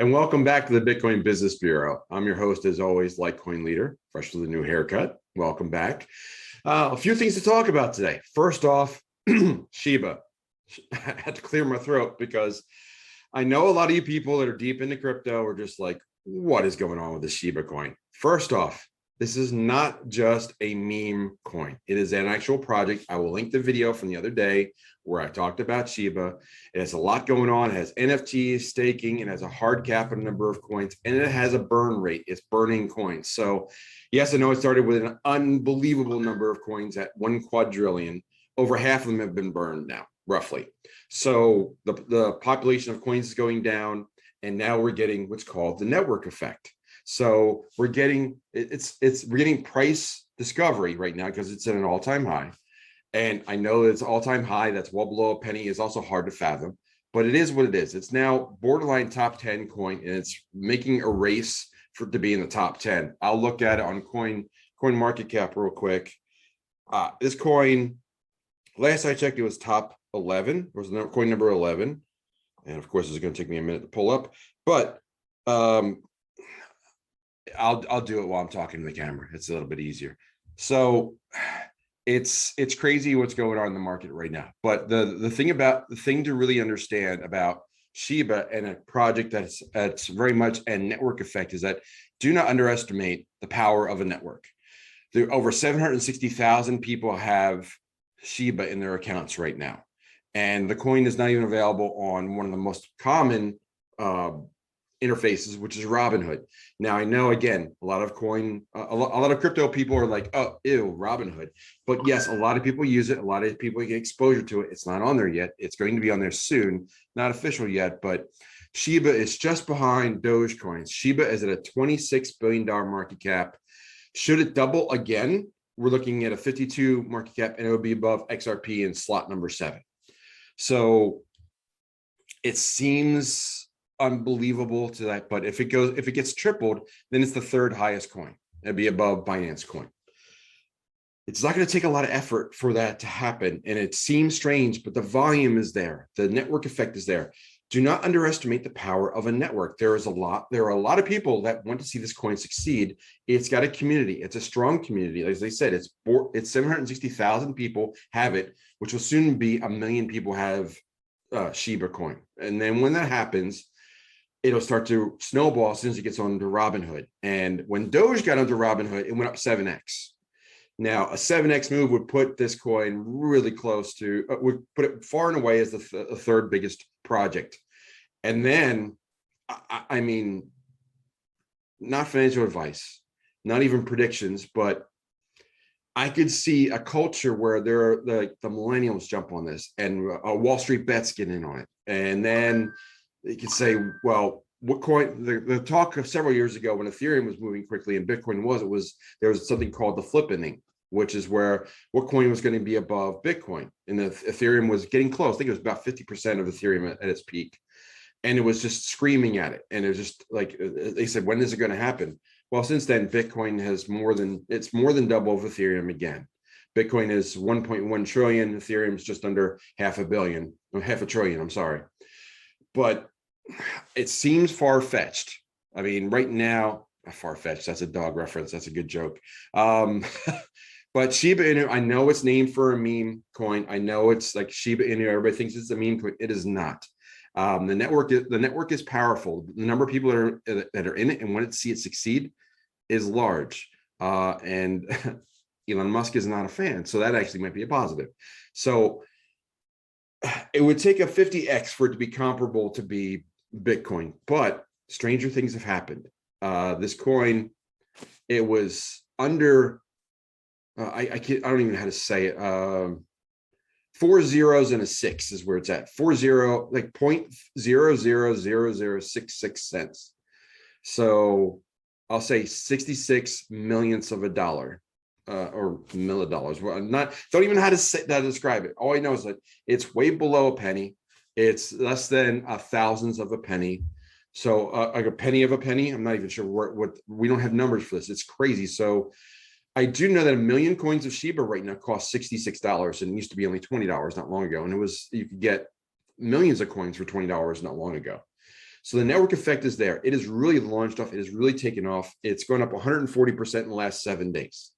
and welcome back to the Bitcoin Business Bureau. I'm your host, as always, LitecoinLeader, fresh with a new haircut. Welcome back. A few things to talk about today. First off, Shiba. I had to clear my throat because I know a lot of you people that are deep into crypto are just like, what is going on with the Shiba coin? First off, this is not just a meme coin. It is an actual project. I will link the video from the other day where I talked about Shiba. It has a lot going on. It has NFTs, staking, it has a hard cap on a number of coins, and it has a burn rate. It's burning coins. So yes, I know it started with an unbelievable number of coins at 1 quadrillion. Over half of them have been burned now, roughly. So the population of coins is going down, and now we're getting what's called the network effect. So we're getting we're getting price discovery right now because it's at an all-time high. And I know it's all-time high, that's well below a penny, is also hard to fathom, but it is what it is. It's now borderline top 10 coin, and it's making a race for it to be in the top 10. I'll look at it on coin market cap real quick. This coin, last I checked, it was top 11. It was coin number 11. And of course, it's going to take me a minute to pull up, but I'll do it while I'm talking to the camera. It's a little bit easier. So it's crazy what's going on in the market right now. But the thing to really understand about Shiba and a project that's very much a network effect is that do not underestimate the power of a network. There are over 760,000 people have Shiba in their accounts right now. And the coin is not even available on one of the most common interfaces, which is Robinhood. Now, I know, again, a lot of crypto people are like, oh, ew, Robinhood. But yes, a lot of people use it. A lot of people get exposure to it. It's not on there yet. It's going to be on there soon. Not official yet, but Shiba is just behind Dogecoin. Shiba is at a $26 billion market cap. Should it double again, we're looking at a 52 market cap, and it would be above XRP in slot number 7. So it seems unbelievable to that, but if it gets tripled, then it's the third highest coin. It'd be above Binance coin. It's not going to take a lot of effort for that to happen, and it seems strange, but the volume is there. The network effect is there. Do not underestimate the power of a network. There are a lot of people that want to see this coin succeed. It's got a community. It's a strong community. As they said, it's 760,000 people have it, which will soon be 1 million people have Shiba coin. And then when that happens, it'll start to snowball as soon as it gets onto Robinhood. And when Doge got onto Robinhood, it went up 7x. Now, a 7x move would put this coin really close to, would put it far and away as the third biggest project. And then, I mean, not financial advice, not even predictions, but I could see a culture where the millennials jump on this and Wall Street bets get in on it. And then you could say, well, what coin, the talk of several years ago when Ethereum was moving quickly and Bitcoin there was something called the flippening, which is where what coin was going to be above Bitcoin. And the Ethereum was getting close. I think it was about 50% of Ethereum at its peak. And it was just screaming at it. And it was just like, they said, when is it going to happen? Well, since then, Bitcoin has more than double of Ethereum again. Bitcoin is 1.1 trillion. Ethereum is just under half a trillion, I'm sorry. But it seems far-fetched. I mean, right now, far-fetched, that's a dog reference. That's a good joke. But Shiba Inu, I know it's named for a meme coin. I know it's like Shiba Inu. Everybody thinks it's a meme coin. It is not. The network is powerful. The number of people that are in it and want to see it succeed is large. And Elon Musk is not a fan, so that actually might be a positive. So it would take a 50x for it to be comparable to be Bitcoin, but stranger things have happened. This coin, it was under. I don't even know how to say it. 4 zeros and a 6 is where it's at. 40, like 0.000066 cents. So I'll say 66 millionths of a dollar, or millidollars. Well, don't even know how to describe it. All I know is that it's way below a penny. It's less than a thousandth of a penny. So like a penny of a penny. I'm not even sure what we don't have numbers for this. It's crazy. So I do know that 1 million coins of Shiba right now cost $66, and it used to be only $20 not long ago. And you could get millions of coins for $20 not long ago. So the network effect is there. It has really launched off. It has really taken off. It's gone up 140% in the last 7 days.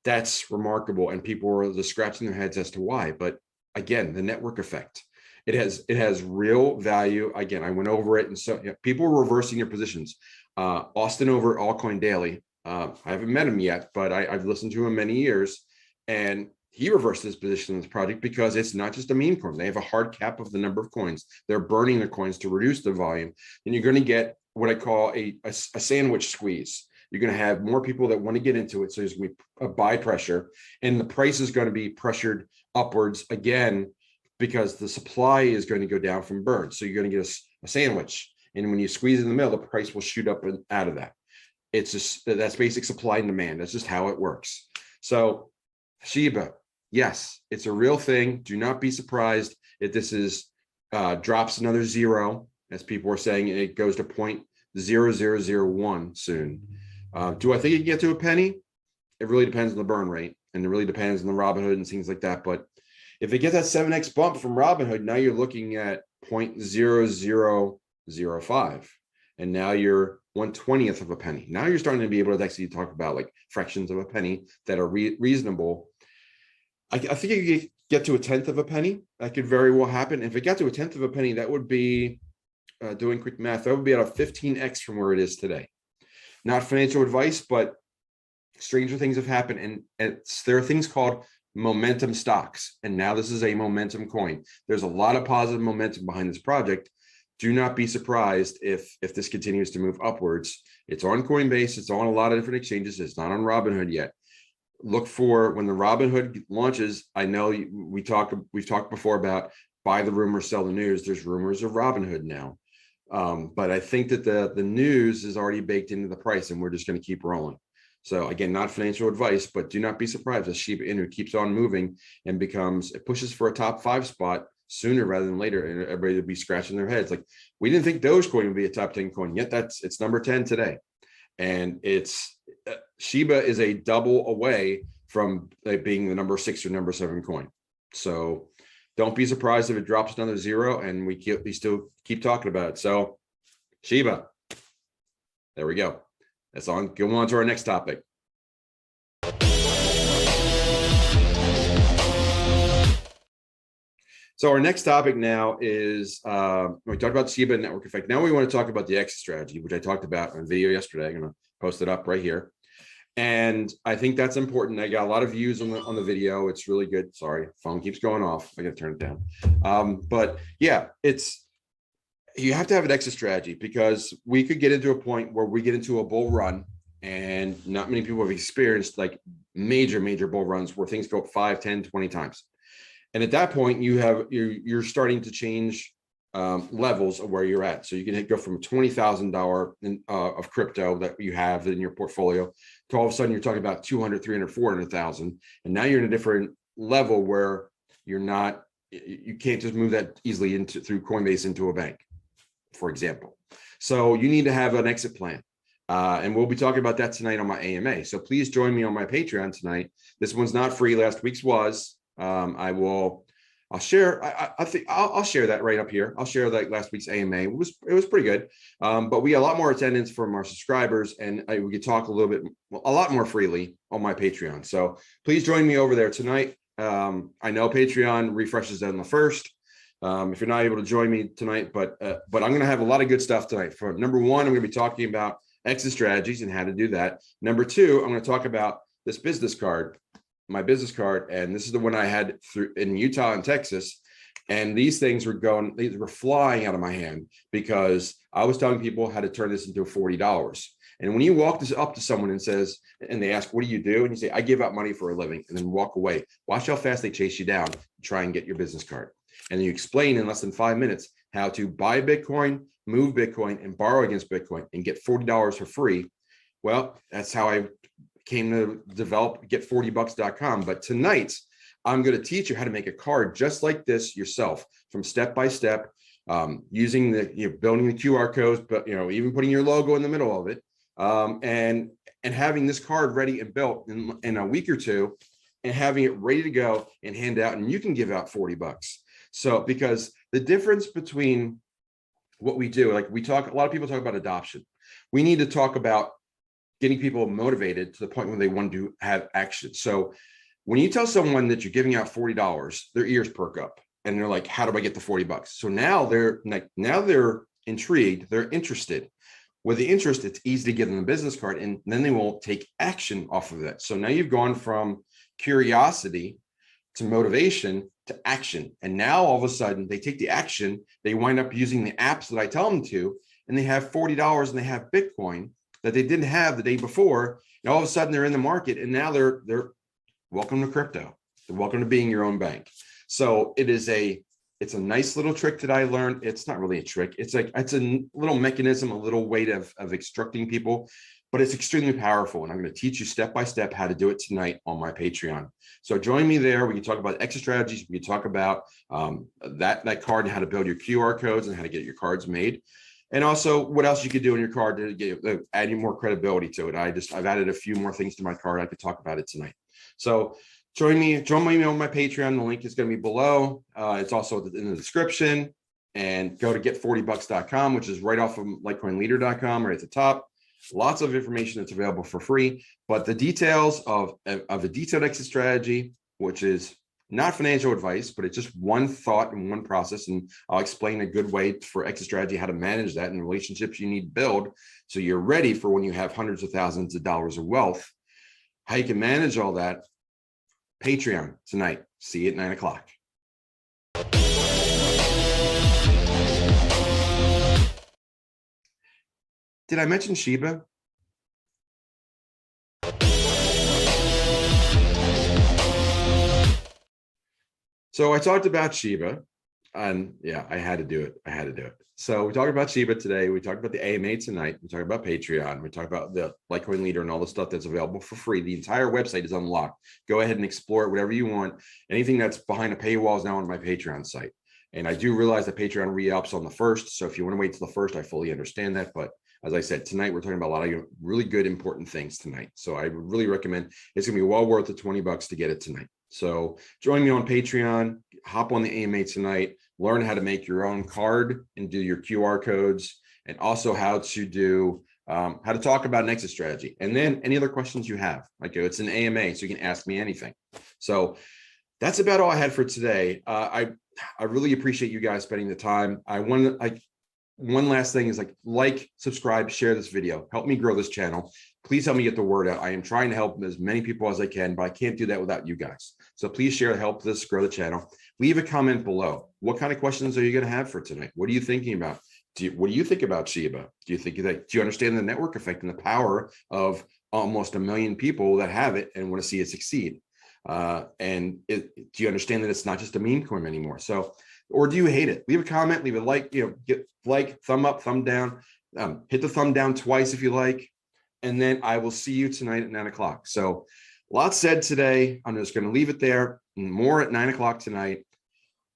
That's remarkable. And people are just scratching their heads as to why. But again, the network effect. It has real value. Again, I went over it. And so people are reversing their positions. Austin over Altcoin Daily. I haven't met him yet, but I've listened to him many years. And he reversed his position in this project because it's not just a meme coin. They have a hard cap of the number of coins. They're burning the coins to reduce the volume. And you're going to get what I call a sandwich squeeze. You're going to have more people that want to get into it. So there's going to be a buy pressure, and the price is going to be pressured upwards again because the supply is going to go down from burn. So you're going to get a sandwich. And when you squeeze in the middle, the price will shoot up and out of that. It's just, that's basic supply and demand. That's just how it works. So Shiba, yes, it's a real thing. Do not be surprised if this is drops another zero, as people are saying, and it goes to 0.0001 soon. Do I think it can get to a penny? It really depends on the burn rate, and it really depends on the Robinhood and things like that. But if it gets that 7x bump from Robinhood, now you're looking at 0.0005, and now you're 1/20th of a penny. Now you're starting to be able to actually talk about like fractions of a penny that are reasonable. I think you could get to 1/10 of a penny. That could very well happen. If it got to 1/10 of a penny, that would be, doing quick math, that would be at a 15x from where it is today. Not financial advice, but stranger things have happened. And there are things called momentum stocks. And now this is a momentum coin. There's a lot of positive momentum behind this project. Do not be surprised if this continues to move upwards. It's on Coinbase. It's on a lot of different exchanges. It's not on Robinhood yet. Look for when the Robinhood launches. I know we've talked before about buy the rumor, sell the news. There's rumors of Robinhood now. But I think that the news is already baked into the price, and we're just going to keep rolling. So again, not financial advice, but do not be surprised if Shiba Inu keeps on moving and it pushes for a top 5 spot sooner rather than later, and everybody would be scratching their heads like, we didn't think Dogecoin would be a top 10 coin, yet it's number 10 today. And it's Shiba is a double away from being the number 6 or number 7 coin. So don't be surprised if it drops another zero, and we still keep talking about it. So Shiba, there we go. That's on. Go on to our next topic. So our next topic now is, we talked about Shiba network effect. Now we want to talk about the exit strategy, which I talked about in a video yesterday. I'm going to post it up right here. And I think that's important. I got a lot of views on the video. It's really good. Sorry, phone keeps going off. I got to turn it down. But yeah, you have to have an exit strategy, because we could get into a point where we get into a bull run, and not many people have experienced like major bull runs where things go up 5, 10, 20 times. And at that point, you're starting to change levels of where you're at. So you can go from $20,000 of crypto that you have in your portfolio to all of a sudden you're talking about 200, 300, 400,000. And now you're in a different level where you can't just move that easily through Coinbase into a bank, for example. So you need to have an exit plan. And we'll be talking about that tonight on my AMA. So please join me on my Patreon tonight. This one's not free. Last week's was. I'll share that right up here. I'll share like last week's AMA. It was pretty good. But we got a lot more attendance from our subscribers, and we could talk a lot more freely on my Patreon. So please join me over there tonight. I know Patreon refreshes on the 1st. If you're not able to join me tonight, but I'm going to have a lot of good stuff tonight. For number 1, I'm going to be talking about exit strategies and how to do that. Number 2, I'm going to talk about this business card. My business card, and this is the one I had in Utah and Texas, and these things were flying out of my hand because I was telling people how to turn this into $40. And when you walk this up to someone and they ask, what do you do? And you say, I give out money for a living, and then walk away. Watch how fast they chase you down, try and get your business card. And then you explain in less than 5 minutes how to buy Bitcoin, move Bitcoin, and borrow against Bitcoin and get $40 for free. Well, that's how I came to develop get40bucks.com. But tonight, I'm going to teach you how to make a card just like this yourself, from step by step, using building the QR codes, but even putting your logo in the middle of it, and having this card ready and built in a week or 2, and having it ready to go and hand out. And you can give out $40. So because the difference between what we do, like a lot of people talk about adoption. We need to talk about getting people motivated to the point where they want to have action. So when you tell someone that you're giving out $40, their ears perk up and they're like, how do I get the $40? So now they're intrigued, they're interested. With the interest, it's easy to give them a business card, and then they will take action off of that. So now you've gone from curiosity to motivation to action. And now all of a sudden they take the action, they wind up using the apps that I tell them to, and they have $40 and they have Bitcoin that they didn't have the day before. And all of a sudden they're in the market, and now they're welcome to crypto. They're welcome to being your own bank. So it's a nice little trick that I learned. It's not really a trick. It's a little mechanism, a little way of instructing people, but it's extremely powerful. And I'm going to teach you step-by-step how to do it tonight on my Patreon. So join me there. We can talk about exit strategies. We can talk about that card and how to build your QR codes and how to get your cards made. And also what else you could do in your card to get adding more credibility to it. I've added a few more things to my card. I could talk about it tonight. So join me on my Patreon. The link is going to be below. It's also in the description, and go to get40bucks.com, which is right off of LitecoinLeader.com right at the top. Lots of information that's available for free, but the details of a detailed exit strategy, which is not financial advice, but it's just one thought and one process. And I'll explain a good way for exit strategy, how to manage that and the relationships you need to build so you're ready for when you have hundreds of thousands of dollars of wealth, how you can manage all that. Patreon tonight. See you at 9 o'clock. Did I mention Shiba? So I talked about Shiba, and yeah, I had to do it. So we talked about Shiba today. We talked about the AMA tonight. We talked about Patreon. We talked about the Litecoin Leader and all the stuff that's available for free. The entire website is unlocked. Go ahead and explore it, whatever you want. Anything that's behind a paywall is now on my Patreon site. And I do realize that Patreon re-ups on the 1st. So if you want to wait till the 1st, I fully understand that. But as I said, tonight, we're talking about a lot of really good, important things tonight. So I would really recommend, it's going to be well worth the $20 to get it tonight. So join me on Patreon, hop on the AMA tonight, learn how to make your own card and do your QR codes, and also how to talk about an exit strategy. And then any other questions you have, like it's an AMA, so you can ask me anything. So that's about all I had for today. I really appreciate you guys spending the time. One last thing is like, subscribe, share this video, help me grow this channel. Please help me get the word out. I am trying to help as many people as I can, but I can't do that without you guys. So please share, help this grow the channel. Leave a comment below. What kind of questions are you going to have for tonight? What are you thinking about? What do you think about Shiba? Do you understand the network effect and the power of almost 1 million people that have it and want to see it succeed? Do you understand that it's not just a meme coin anymore? So, or do you hate it? Leave a comment, leave a like, get like, thumb up, thumb down, hit the thumb down twice if you like, and then I will see you tonight at 9 o'clock. So lots said today. I'm just going to leave it there. More at 9 o'clock tonight.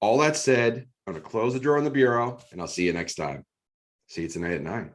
All that said, I'm going to close the drawer on the bureau, and I'll see you next time. See you tonight at 9.